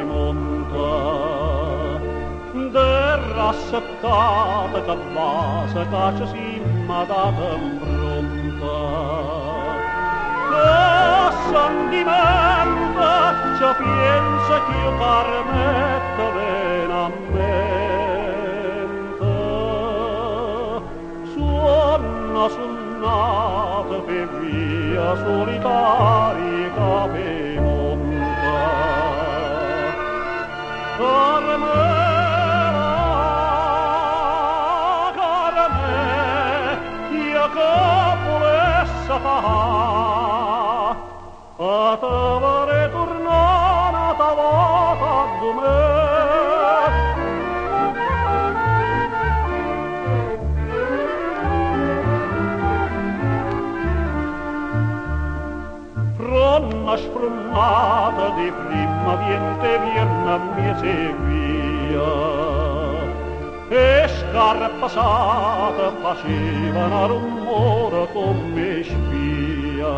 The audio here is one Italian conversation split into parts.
monta, derrassettata che base caccia simma data impronta. Che sentimento ci pensa che io permetto venamente, suona suonata per via solitaria che monta. Carme, io che volesse fare, a te vorrei tornare a ta volta di me. Fronna spronnata di prima viente vierna mi seguia, e scarpassata facevano rumore come spia.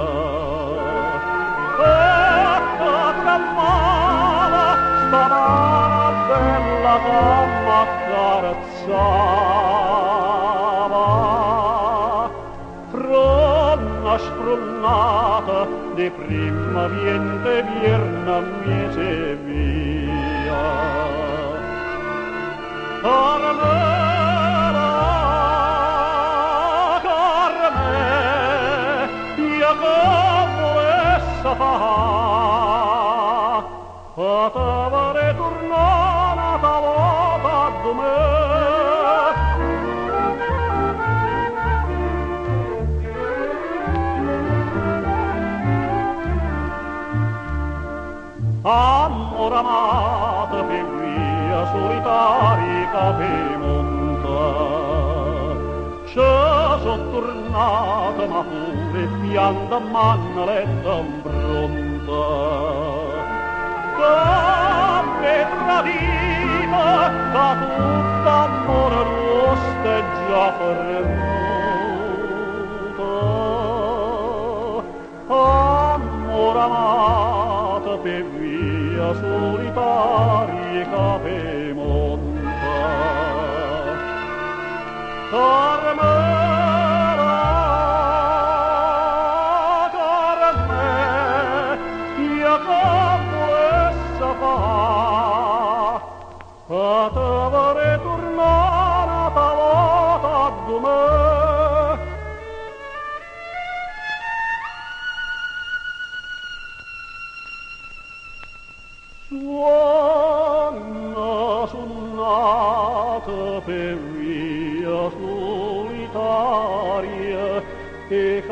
Ecco tremava sta mano bella che m'accarezzava. Fronna spronnata di prima viente vierna miese via. Carmela, Carme, io che volesse fare, a te vorrei tornare a ta volta di me. Amore amato per via solitaria che monta, ci sono tornata ma pure pianta manna letta impronta. Che per tradita da tutto amore rosto è già fermuto. Amore amato per via solitaria che monta. Carmela, Carme, io che volesse fare, a te vorrei tornare a ta volta di me. Suona suonata per via solitaria e